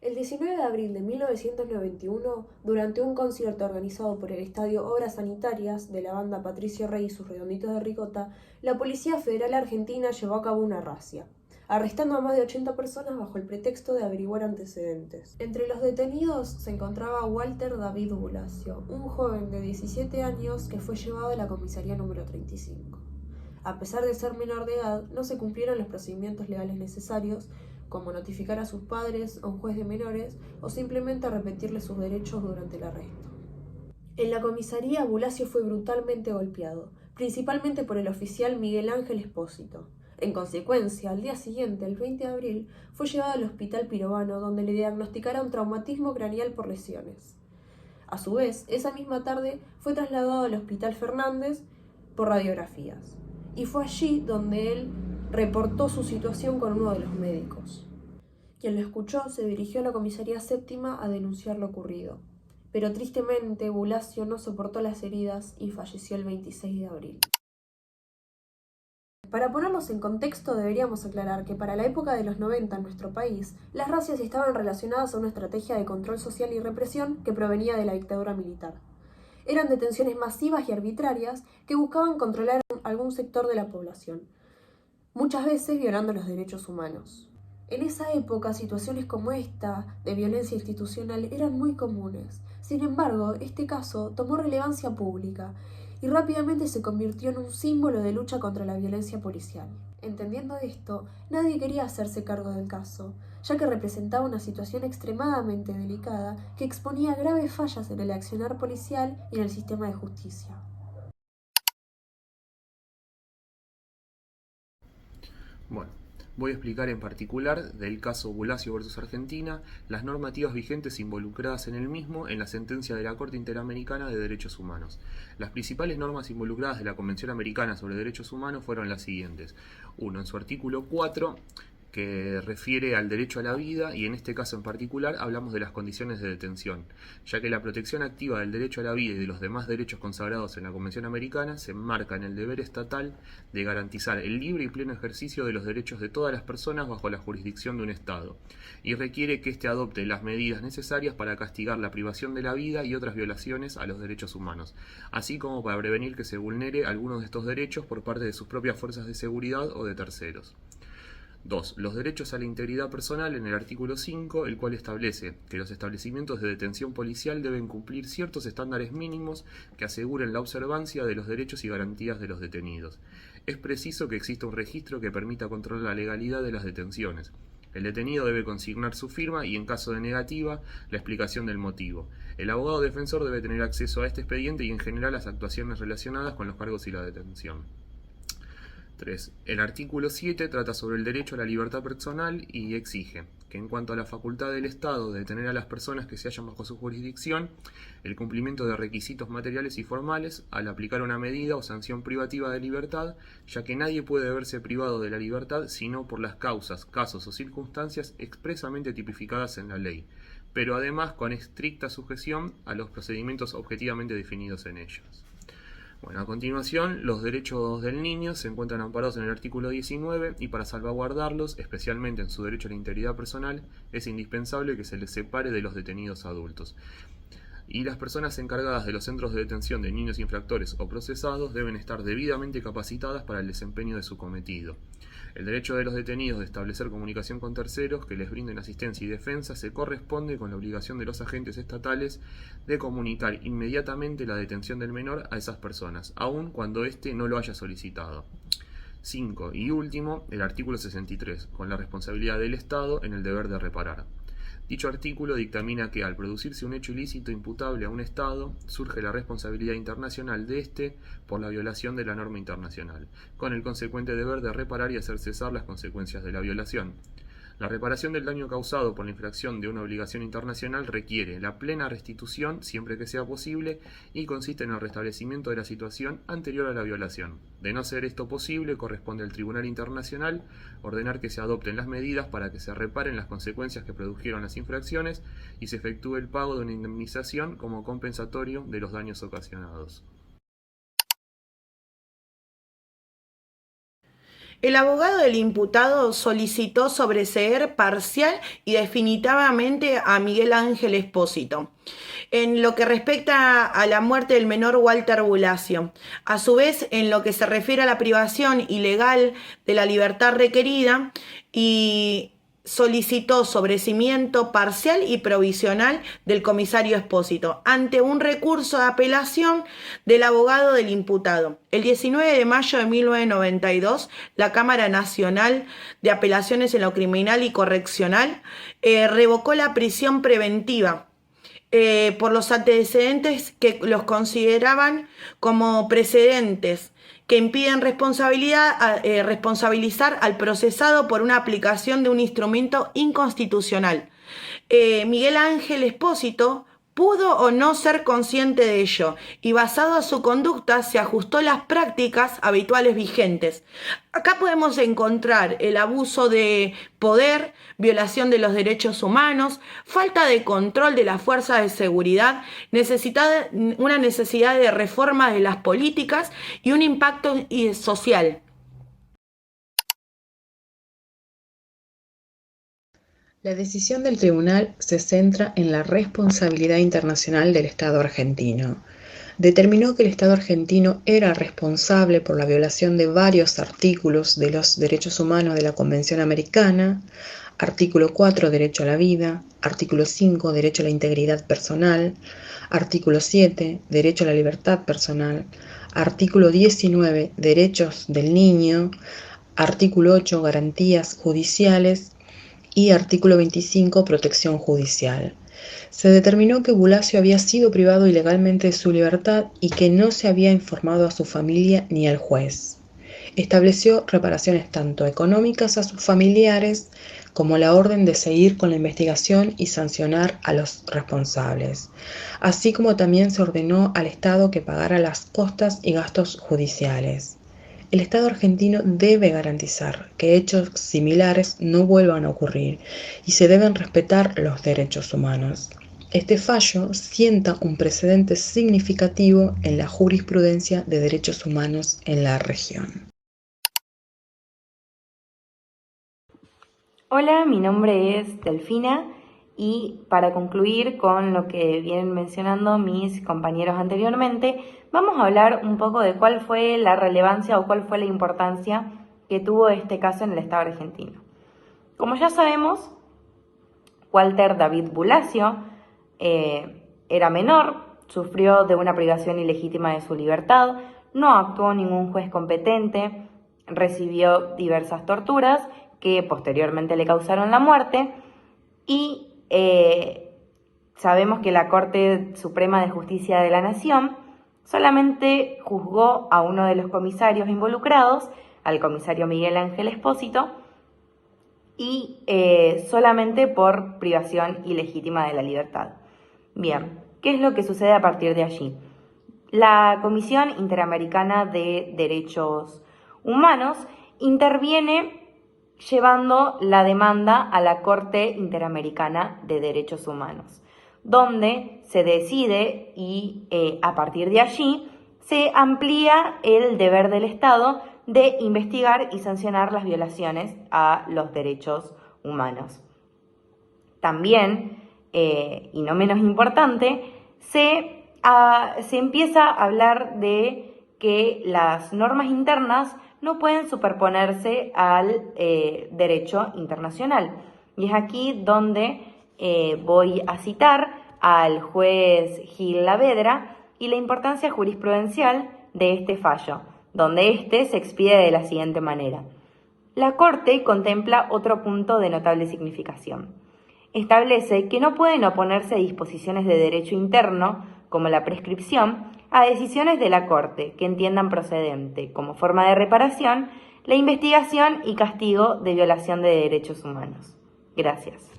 El 19 de abril de 1991, durante un concierto organizado por el Estadio Obras Sanitarias de la banda Patricio Rey y sus Redonditos de Ricota, la Policía Federal Argentina llevó a cabo una razzia, arrestando a más de 80 personas bajo el pretexto de averiguar antecedentes. Entre los detenidos se encontraba Walter David Bulacio, un joven de 17 años que fue llevado a la comisaría número 35. A pesar de ser menor de edad, no se cumplieron los procedimientos legales necesarios, como notificar a sus padres o un juez de menores o simplemente repetirles sus derechos durante el arresto. En la comisaría, Bulacio fue brutalmente golpeado, principalmente por el oficial Miguel Ángel Espósito. En consecuencia, al día siguiente, el 20 de abril, fue llevado al hospital Pirovano, donde le diagnosticaron traumatismo craneal por lesiones. A su vez, esa misma tarde fue trasladado al Hospital Fernández por radiografías, y fue allí donde él reportó su situación con uno de los médicos. Quien lo escuchó se dirigió a la comisaría séptima a denunciar lo ocurrido, pero tristemente Bulacio no soportó las heridas y falleció el 26 de abril. Para ponernos en contexto, deberíamos aclarar que para la época de los 90 en nuestro país, las razzias estaban relacionadas a una estrategia de control social y represión que provenía de la dictadura militar. Eran detenciones masivas y arbitrarias que buscaban controlar algún sector de la población, muchas veces violando los derechos humanos. En esa época, situaciones como esta, de violencia institucional, eran muy comunes. Sin embargo, este caso tomó relevancia pública y rápidamente se convirtió en un símbolo de lucha contra la violencia policial. Entendiendo esto, nadie quería hacerse cargo del caso, ya que representaba una situación extremadamente delicada que exponía graves fallas en el accionar policial y en el sistema de justicia. Bueno, voy a explicar en particular del caso Bulacio versus Argentina las normativas vigentes involucradas en el mismo en la sentencia de la Corte Interamericana de Derechos Humanos. Las principales normas involucradas de la Convención Americana sobre Derechos Humanos fueron las siguientes. 1. En su artículo 4, que refiere al derecho a la vida, y en este caso en particular hablamos de las condiciones de detención, ya que la protección activa del derecho a la vida y de los demás derechos consagrados en la Convención Americana se enmarca en el deber estatal de garantizar el libre y pleno ejercicio de los derechos de todas las personas bajo la jurisdicción de un Estado, y requiere que éste adopte las medidas necesarias para castigar la privación de la vida y otras violaciones a los derechos humanos, así como para prevenir que se vulnere algunos de estos derechos por parte de sus propias fuerzas de seguridad o de terceros. 2. Los derechos a la integridad personal en el artículo 5, el cual establece que los establecimientos de detención policial deben cumplir ciertos estándares mínimos que aseguren la observancia de los derechos y garantías de los detenidos. Es preciso que exista un registro que permita controlar la legalidad de las detenciones. El detenido debe consignar su firma y, en caso de negativa, la explicación del motivo. El abogado defensor debe tener acceso a este expediente y, en general, las actuaciones relacionadas con los cargos y la detención. 3. El artículo 7 trata sobre el derecho a la libertad personal y exige que, en cuanto a la facultad del Estado de detener a las personas que se hallan bajo su jurisdicción, el cumplimiento de requisitos materiales y formales al aplicar una medida o sanción privativa de libertad, ya que nadie puede verse privado de la libertad sino por las causas, casos o circunstancias expresamente tipificadas en la ley, pero además con estricta sujeción a los procedimientos objetivamente definidos en ellos. Bueno, a continuación, los derechos del niño se encuentran amparados en el artículo 19 y para salvaguardarlos, especialmente en su derecho a la integridad personal, es indispensable que se les separe de los detenidos adultos. Y las personas encargadas de los centros de detención de niños infractores o procesados deben estar debidamente capacitadas para el desempeño de su cometido. El derecho de los detenidos de establecer comunicación con terceros que les brinden asistencia y defensa se corresponde con la obligación de los agentes estatales de comunicar inmediatamente la detención del menor a esas personas, aun cuando éste no lo haya solicitado. 5. Y último, el artículo 63, con la responsabilidad del Estado en el deber de reparar. Dicho artículo dictamina que, al producirse un hecho ilícito imputable a un Estado, surge la responsabilidad internacional de éste por la violación de la norma internacional, con el consecuente deber de reparar y hacer cesar las consecuencias de la violación. La reparación del daño causado por la infracción de una obligación internacional requiere la plena restitución siempre que sea posible y consiste en el restablecimiento de la situación anterior a la violación. De no ser esto posible, corresponde al Tribunal Internacional ordenar que se adopten las medidas para que se reparen las consecuencias que produjeron las infracciones y se efectúe el pago de una indemnización como compensatorio de los daños ocasionados. El abogado del imputado solicitó sobreseer parcial y definitivamente a Miguel Ángel Espósito en lo que respecta a la muerte del menor Walter Bulacio. A su vez, en lo que se refiere a la privación ilegal de la libertad requerida, y solicitó sobreseimiento parcial y provisional del comisario Espósito ante un recurso de apelación del abogado del imputado. El 19 de mayo de 1992, la Cámara Nacional de Apelaciones en lo Criminal y Correccional revocó la prisión preventiva por los antecedentes que los consideraban como precedentes que impiden responsabilizar al procesado por una aplicación de un instrumento inconstitucional. Miguel Ángel Espósito pudo o no ser consciente de ello y basado a su conducta se ajustó a las prácticas habituales vigentes. Acá podemos encontrar el abuso de poder, violación de los derechos humanos, falta de control de las fuerzas de seguridad, una necesidad de reforma de las políticas y un impacto social. La decisión del tribunal se centra en la responsabilidad internacional del Estado argentino. Determinó que el Estado argentino era responsable por la violación de varios artículos de los derechos humanos de la Convención Americana, artículo 4, derecho a la vida, artículo 5, derecho a la integridad personal, artículo 7, derecho a la libertad personal, artículo 19, derechos del niño, artículo 8, garantías judiciales, y artículo 25, protección judicial. Se determinó que Bulacio había sido privado ilegalmente de su libertad y que no se había informado a su familia ni al juez. Estableció reparaciones tanto económicas a sus familiares como la orden de seguir con la investigación y sancionar a los responsables, así como también se ordenó al Estado que pagara las costas y gastos judiciales. El Estado argentino debe garantizar que hechos similares no vuelvan a ocurrir y se deben respetar los derechos humanos. Este fallo sienta un precedente significativo en la jurisprudencia de derechos humanos en la región. Hola, mi nombre es Delfina y para concluir con lo que vienen mencionando mis compañeros anteriormente, vamos a hablar un poco de cuál fue la relevancia o cuál fue la importancia que tuvo este caso en el Estado argentino. Como ya sabemos, Walter David Bulacio era menor, sufrió de una privación ilegítima de su libertad, no actuó ningún juez competente, recibió diversas torturas que posteriormente le causaron la muerte y sabemos que la Corte Suprema de Justicia de la Nación solamente juzgó a uno de los comisarios involucrados, al comisario Miguel Ángel Espósito, y solamente por privación ilegítima de la libertad. Bien, ¿qué es lo que sucede a partir de allí? La Comisión Interamericana de Derechos Humanos interviene llevando la demanda a la Corte Interamericana de Derechos Humanos, donde se decide y a partir de allí se amplía el deber del Estado de investigar y sancionar las violaciones a los derechos humanos. También, y no menos importante, se empieza a hablar de que las normas internas no pueden superponerse al derecho internacional. Y es aquí donde voy a citar al juez Gil Lavedra y la importancia jurisprudencial de este fallo, donde este se expide de la siguiente manera. La Corte contempla otro punto de notable significación. Establece que no pueden oponerse a disposiciones de derecho interno, como la prescripción, a decisiones de la Corte que entiendan procedente, como forma de reparación, la investigación y castigo de violación de derechos humanos. Gracias.